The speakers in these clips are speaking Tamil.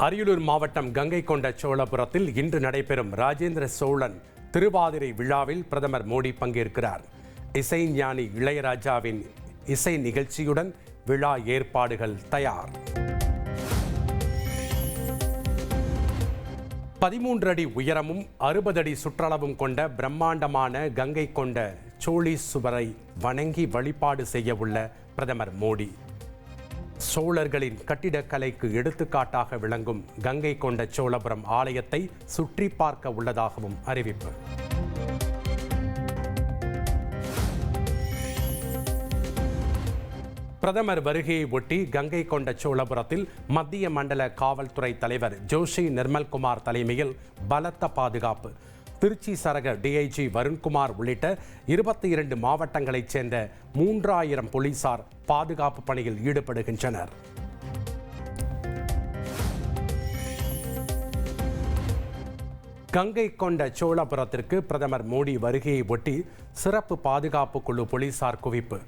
அரியலூர் மாவட்டம் கங்கைகொண்ட சோழபுரத்தில் இன்று நடைபெறும் ராஜேந்திர சோழன் திருவாதிரை விழாவில் பிரதமர் மோடி பங்கேற்கிறார். இசைஞானி இளையராஜாவின் இசை நிகழ்ச்சியுடன் விழா ஏற்பாடுகள் தயார். 13 அடி உயரமும் 60 அடி சுற்றளவும் கொண்ட பிரம்மாண்டமான கங்கைகொண்ட சோழீஸ்வரரை வணங்கி வழிபாடு செய்ய உள்ள பிரதமர் மோடி, சோழர்களின் கட்டிடக்கலைக்கு எடுத்துக்காட்டாக விளங்கும் கங்கைகொண்ட சோழபுரம் ஆலயத்தை சுற்றி பார்க்க உள்ளதாகவும் அறிவிப்பு. பிரதமர் வருகையை ஒட்டி கங்கைகொண்ட சோழபுரத்தில் மத்திய மண்டல காவல்துறை தலைவர் ஜோஷி நிர்மல்குமார் தலைமையில் பலத்த பாதுகாப்பு. திருச்சி சரக டிஐஜி வருண்குமார் உள்ளிட்ட 22 மாவட்டங்களைச் சேர்ந்த 3000 போலீசார் பாதுகாப்பு பணியில் ஈடுபடுகின்றனர். கங்கைகொண்ட சோழபுரத்திற்கு பிரதமர் மோடி வருகையை ஒட்டி சிறப்பு பாதுகாப்பு குழு போலீசார் குவிப்பு.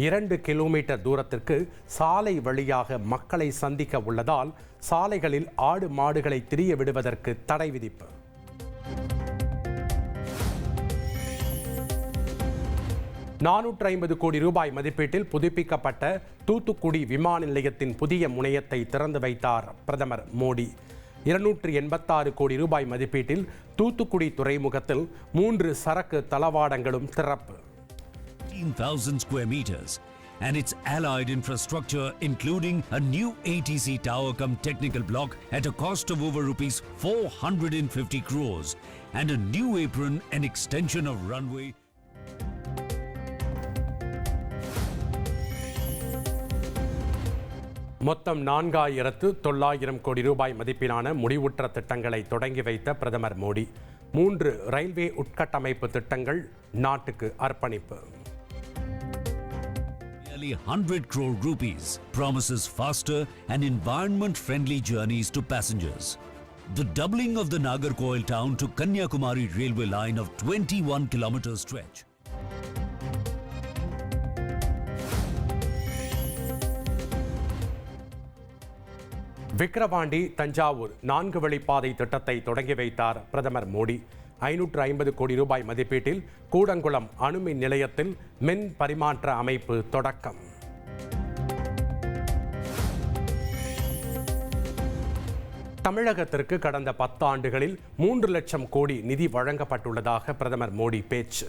2 கிலோமீட்டர் தூரத்திற்கு சாலை வழியாக மக்களை சந்திக்க உள்ளதால் சாலைகளில் ஆடு மாடுகளை திரிய விடுவதற்கு தடை விதிப்பு. ₹450 கோடி மதிப்பீட்டில் புதுப்பிக்கப்பட்ட தூத்துக்குடி விமான நிலையத்தின் புதிய முனையத்தை திறந்து வைத்தார் பிரதமர் மோடி. ₹286 கோடி மதிப்பீட்டில் தூத்துக்குடி துறைமுகத்தில் 3 சரக்கு தளவாடங்களும் திறப்பு. 15,000 square meters and its allied infrastructure including a new ATC tower cum technical block at a cost of over rupees 450 crores and a new apron and extension of runway. மொத்தம் 4,900 கோடி மதிப்பிலான முடிவுற்ற திட்டங்களை தொடங்கி வைத்த பிரதமர் மோடி 3 ரயில்வே உட்கட்டமைப்பு திட்டங்கள் நாட்டுக்கு அர்ப்பணிப்பு. Nearly 100 crore rupees promises faster and environment-friendly journeys to passengers. The doubling of the Nagarcoil town to Kanyakumari railway line of 21 kilometer stretch. Vikravandi Thanjavur 4 வழிப்பாதை திட்டத்தை தொடங்கி வைத்தார் பிரதமர் மோடி. 550 கோடி மதிப்பீட்டில் கூடங்குளம் அணுமின் நிலையத்தில் மின் பரிமாற்ற அமைப்பு தொடக்கம். தமிழகத்திற்கு கடந்த 10 ஆண்டுகளில் 3 லட்சம் கோடி நிதி வழங்கப்பட்டுள்ளதாக பிரதமர் மோடி பேச்சு.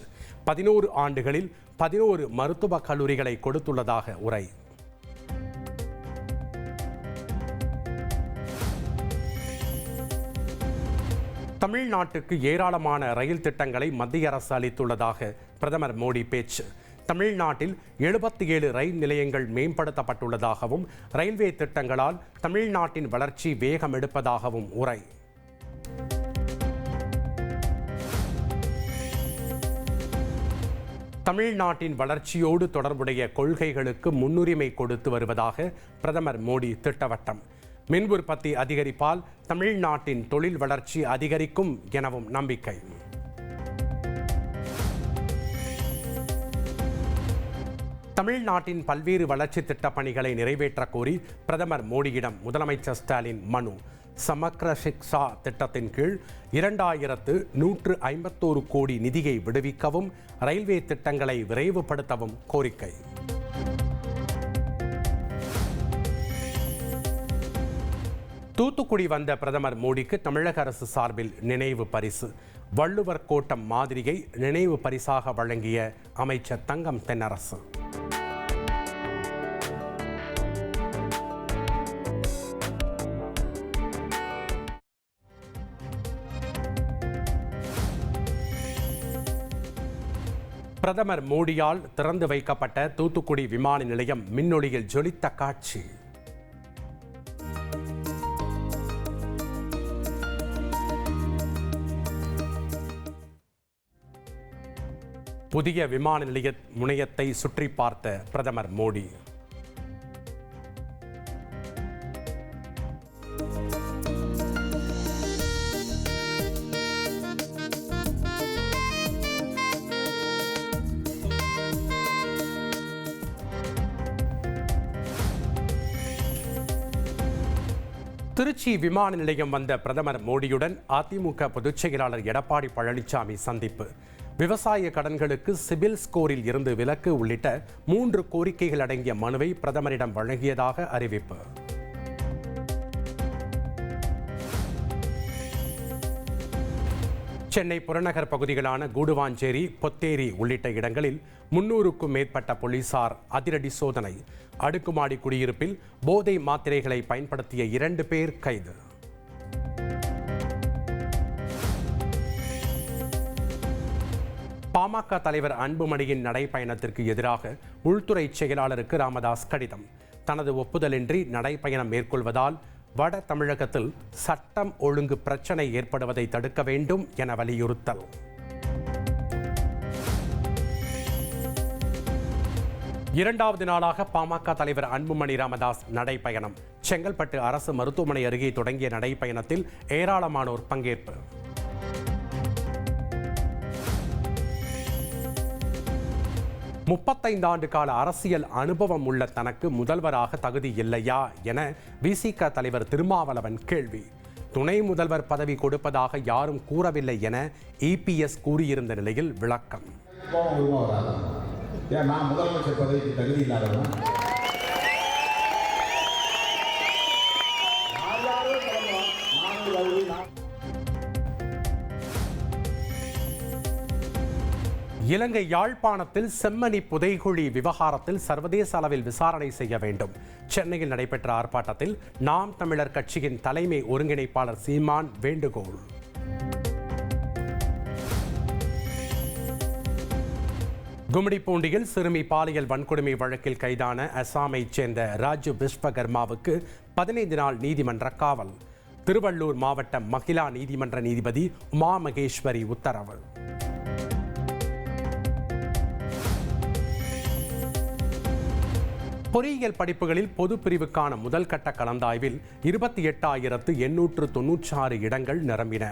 11 ஆண்டுகளில் 11 மருத்துவக் கல்லூரிகளை கொடுத்துள்ளதாக உரை. தமிழ்நாட்டுக்கு ஏராளமான ரயில் திட்டங்களை மத்திய அரசு அளித்துள்ளதாக பிரதமர் மோடி பேச்சு. தமிழ்நாட்டில் 77 ரயில் நிலையங்கள் மேம்படுத்தப்பட்டுள்ளதாகவும் ரயில்வே திட்டங்களால் தமிழ்நாட்டின் வளர்ச்சி வேகம் எடுப்பதாகவும் உரை. தமிழ்நாட்டின் வளர்ச்சியோடு தொடர்புடைய கொள்கைகளுக்கு முன்னுரிமை கொடுத்து வருவதாக பிரதமர் மோடி திட்டவட்டம். மின் உற்பத்தி அதிகரிப்பால் தமிழ்நாட்டின் தொழில் வளர்ச்சி அதிகரிக்கும் எனவும் நம்பிக்கை. தமிழ்நாட்டின் பல்வேறு வளர்ச்சி திட்டப் பணிகளை நிறைவேற்ற கோரி பிரதமர் மோடியிடம் முதலமைச்சர் ஸ்டாலின் மனு. சமக்ர சிக்ஷா திட்டத்தின் கீழ் 2151 கோடி நிதியை விடுவிக்கவும் ரயில்வே திட்டங்களை விரைவுபடுத்தவும் கோரிக்கை. தூத்துக்குடி வந்த பிரதமர் மோடிக்கு தமிழக அரசு சார்பில் நினைவு பரிசு. வள்ளுவர் கோட்டம் மாதிரியை நினைவு பரிசாக வழங்கிய அமைச்சர் தங்கம் தென்னரசு. பிரதமர் மோடியால் திறந்து வைக்கப்பட்ட தூத்துக்குடி விமான நிலையம் மின்னொளியில் ஜொலித்த காட்சி. புதிய விமான நிலைய முனையத்தை சுற்றி பார்த்த பிரதமர் மோடி. திருச்சி விமான நிலையம் வந்த பிரதமர் மோடியுடன் அதிமுக பொதுச் செயலாளர் எடப்பாடி பழனிசாமி சந்திப்பு. விவசாய கடன்களுக்கு சிபில் ஸ்கோரில் இருந்து விலக்கு உள்ளிட்ட 3 கோரிக்கைகள் அடங்கிய மனுவை பிரதமரிடம் வழங்கியதாக அறிவிப்பு. சென்னை புறநகர் பகுதிகளான கூடுவாஞ்சேரி, பொத்தேரி உள்ளிட்ட இடங்களில் 300க்கும் மேற்பட்ட போலீசார் அதிரடி சோதனை. அடுக்குமாடி குடியிருப்பில் போதை மாத்திரைகளை பயன்படுத்திய 2 பேர் கைது. பாமக தலைவர் அன்புமணியின் நடைப்பயணத்திற்கு எதிராக உள்துறை செயலாளருக்கு ராமதாஸ் கடிதம். தனது ஒப்புதலின்றி நடைப்பயணம் மேற்கொள்வதால் வட தமிழகத்தில் சட்டம் ஒழுங்கு பிரச்சனை ஏற்படுவதை தடுக்க வேண்டும் என வலியுறுத்தல். இரண்டாவது நாளாக பாமக தலைவர் அன்புமணி ராமதாஸ் நடைப்பயணம். செங்கல்பட்டு அரசு மருத்துவமனை அருகே தொடங்கிய நடைப்பயணத்தில் ஏராளமானோர் பங்கேற்பு. முப்பத்தைந்து ஆண்டு கால அரசியல் அனுபவம் உள்ள தனக்கு முதல்வராக தகுதி இல்லையா என விசிக தலைவர் திருமாவளவன் கேள்வி. துணை முதல்வர் பதவி கொடுப்பதாக யாரும் கூறவில்லை என இபிஎஸ் கூறியிருந்த நிலையில் விளக்கம். முதலமைச்சர் பதவிக்கு தகுதி இல்லாதவன் இலங்கை யாழ்ப்பாணத்தில் செம்மணி புதைகுழி விவகாரத்தில் சர்வதேச அளவில் விசாரணை செய்ய வேண்டும். சென்னையில் நடைபெற்ற ஆர்ப்பாட்டத்தில் நாம் தமிழர் கட்சியின் தலைமை ஒருங்கிணைப்பாளர் சீமான் வேண்டுகோள். கும்மிடிப்பூண்டியில் சிறுமி பாலியல் வன்கொடுமை வழக்கில் கைதான அசாமைச் சேர்ந்த ராஜு விஸ்வகர்மாவுக்கு 15 நாள் நீதிமன்ற காவல். திருவள்ளூர் மாவட்ட மகிழா நீதிமன்ற நீதிபதி உமா மகேஸ்வரி உத்தரவு. பொறியியல் படிப்புகளில் பொது பிரிவுக்கான முதல் கட்ட கலந்தாய்வில் 28,896 இடங்கள் நிரம்பின.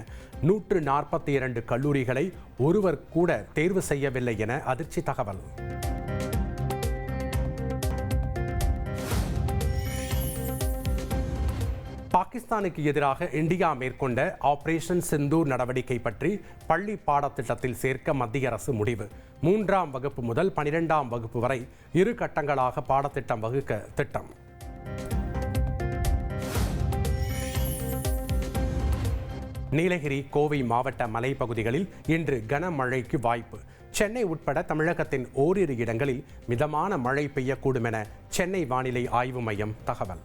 142 கல்லூரிகளை ஒருவர் கூட தேர்வு செய்யவில்லை என அதிர்ச்சி தகவல். பாகிஸ்தானுக்கு எதிராக இந்தியா மேற்கொண்ட ஆபரேஷன் சிந்தூர் நடவடிக்கை பற்றி பள்ளி பாடத்திட்டத்தில் சேர்க்க மத்திய அரசு முடிவு. 3ஆம் வகுப்பு முதல் 12ஆம் வகுப்பு வரை 2 கட்டங்களாக பாடத்திட்டம் வகுக்க திட்டம். நீலகிரி, கோவை மாவட்ட மலைப்பகுதிகளில் இன்று கனமழைக்கு வாய்ப்பு. சென்னை உட்பட தமிழகத்தின் ஓரிரு இடங்களில் மிதமான மழை பெய்யக்கூடும் என சென்னை வானிலை ஆய்வு மையம் தகவல்.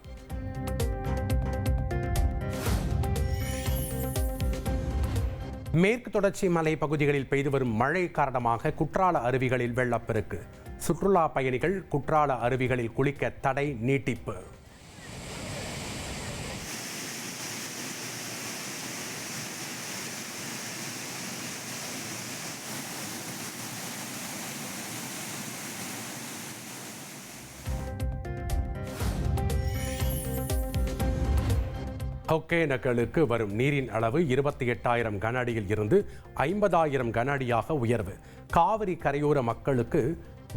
மேற்கு தொடர்ச்சி மலை பகுதிகளில் பெய்து வரும் மழை காரணமாக குற்றால அருவிகளில் வெள்ளப்பெருக்கு. சுற்றுலா பயணிகள் குற்றால அருவிகளில் குளிக்க தடை நீட்டிப்பு. ஒகேனக்கலுக்கு வரும் நீரின் அளவு 28,000 கன அடியில் இருந்து 50,000 கன அடியாக உயர்வு. காவிரி கரையோர மக்களுக்கு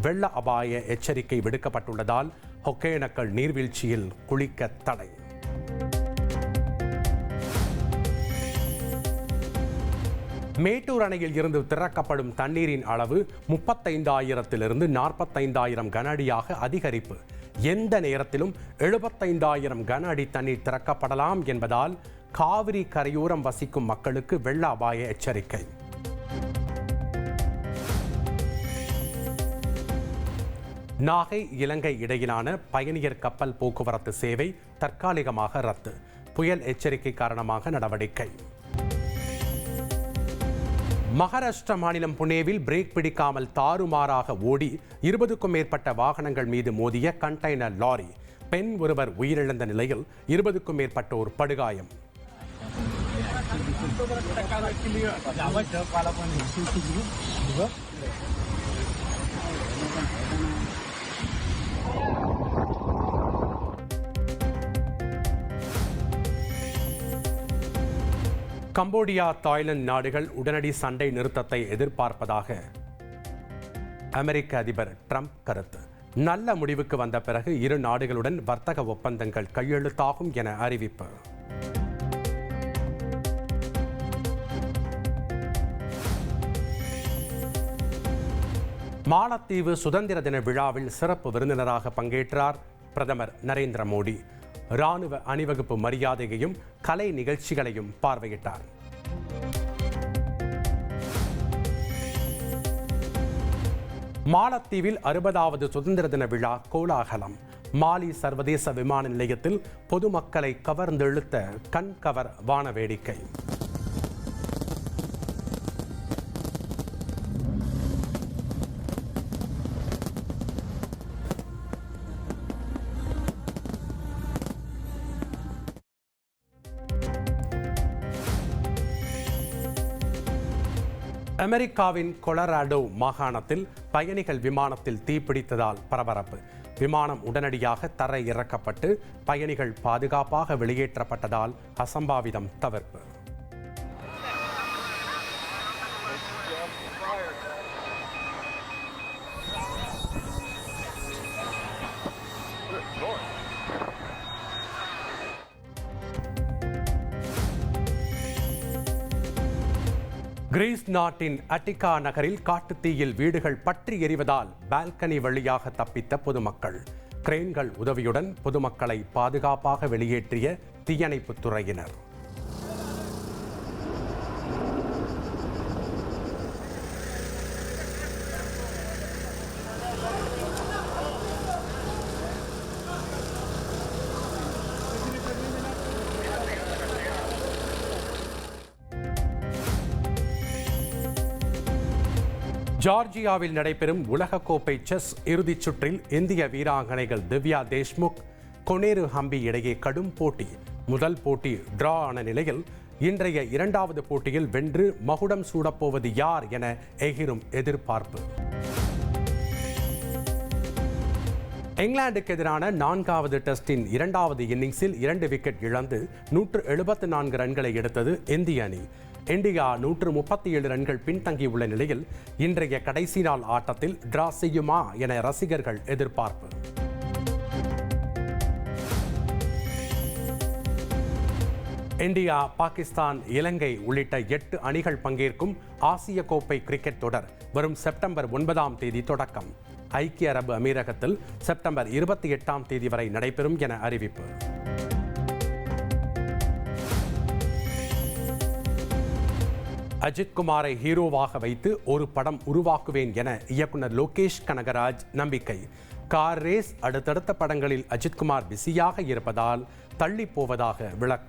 வெள்ள அபாய எச்சரிக்கை விடுக்கப்பட்டுள்ளதால் ஒகேனக்கல் நீர்வீழ்ச்சியில் குளிக்க தடை. மேட்டூர் அணையில் இருந்து திறக்கப்படும் தண்ணீரின் அளவு 35,000 45,000 கன அடியாக அதிகரிப்பு. எந்த நேரத்திலும் 75,000 கன அடி தண்ணீர் திறக்கப்படலாம் என்பதால் காவிரி கரையோரம் வசிக்கும் மக்களுக்கு வெள்ள அபாய எச்சரிக்கை. நாகை, இலங்கை இடையிலான பயணியர் கப்பல் போக்குவரத்து சேவை தற்காலிகமாக ரத்து. புயல் எச்சரிக்கை காரணமாக நடவடிக்கை. மகாராஷ்டிரா மாநிலம் புனேவில் பிரேக் பிடிக்காமல் தாறுமாறாக ஓடி 20க்கும் மேற்பட்ட வாகனங்கள் மீது மோதிய கண்டெய்னர் லாரி. பெண் ஒருவர் உயிரிழந்த நிலையில் 20க்கும் மேற்பட்டோர் படுகாயம். கம்போடியா, தாய்லாந்து நாடுகள் உடனடி சண்டை நிறுத்தத்தை எதிர்பார்ப்பதாக அமெரிக்க அதிபர் ட்ரம்ப் கருத்து. நல்ல முடிவுக்கு வந்த பிறகு 2 நாடுகளுடன் வர்த்தக ஒப்பந்தங்கள் கையெழுத்தாகும் என அறிவிப்பு. மாலத்தீவு சுதந்திர தின விழாவில் சிறப்பு விருந்தினராக பங்கேற்றார் பிரதமர் நரேந்திர மோடி. இராணுவ அணிவகுப்பு மரியாதையையும் கலை நிகழ்ச்சிகளையும் பார்வையிட்டார். மாலத்தீவில் 60வது சுதந்திர தின விழா கோலாகலம். மாலி சர்வதேச விமான நிலையத்தில் பொதுமக்களை கவர்ந்தெழுத்த கண்கவர் வான வேடிக்கை. அமெரிக்காவின் கொலராடோ மாகாணத்தில் பயணிகள் விமானத்தில் தீப்பிடித்ததால் பரபரப்பு. விமானம் உடனடியாக தரை இறக்கப்பட்டு பயணிகள் பாதுகாப்பாக வெளியேற்றப்பட்டதால் அசம்பாவிதம் தவிர்ப்பு. கிரீஸ் நாட்டின் அட்டிகா நகரில் காட்டுத்தீயில் வீடுகள் பற்றி எரிவதால் பால்கனி வழியாக தப்பித்த பொதுமக்கள். கிரேன்கள் உதவியுடன் பொதுமக்களை பாதுகாப்பாக வெளியேற்றிய தீயணைப்புத் துறையினர். ஜார்ஜியாவில் நடைபெறும் உலகக்கோப்பை செஸ் இறுதிச் சுற்றில் இந்திய வீராங்கனைகள் திவ்யா தேஷ்முக், கொனேரு ஹம்பி இடையே கடும் போட்டி. முதல் போட்டி டிரா ஆன நிலையில் இன்றைய இரண்டாவது போட்டியில் வென்று மகுடம் சூடப்போவது யார் என எகிரும் எதிர்பார்ப்பு. இங்கிலாந்துக்கு எதிரான 4வது டெஸ்டின் 2வது இன்னிங்ஸில் 2 விக்கெட் இழந்து 174 ரன்களை எடுத்தது இந்திய அணி. இந்தியா 137 ரன்கள் பின்தங்கியுள்ள நிலையில் இன்றைய கடைசி நாள் ஆட்டத்தில் டிரா செய்யுமா என ரசிகர்கள் எதிர்பார்ப்பு. இந்தியா, பாகிஸ்தான், இலங்கை உள்ளிட்ட 8 அணிகள் பங்கேற்கும் ஆசிய கோப்பை கிரிக்கெட் தொடர் வரும் செப்டம்பர் 9ஆம் தேதி தொடக்கம். ஐக்கிய அரபு அமீரகத்தில் செப்டம்பர் 28ஆம் தேதி வரை நடைபெறும் என அறிவிப்பு. அஜித் குமாரை ஹீரோவாக வைத்து ஒரு படம் உருவாக்குவேன் என இயக்குனர் லோகேஷ் கனகராஜ் நம்பிக்கை. கார் ரேஸ் அடுத்தடுத்த படங்களில் அஜித்குமார் பிஸியாக இருப்பதால் தள்ளி போவதாக விளக்கம்.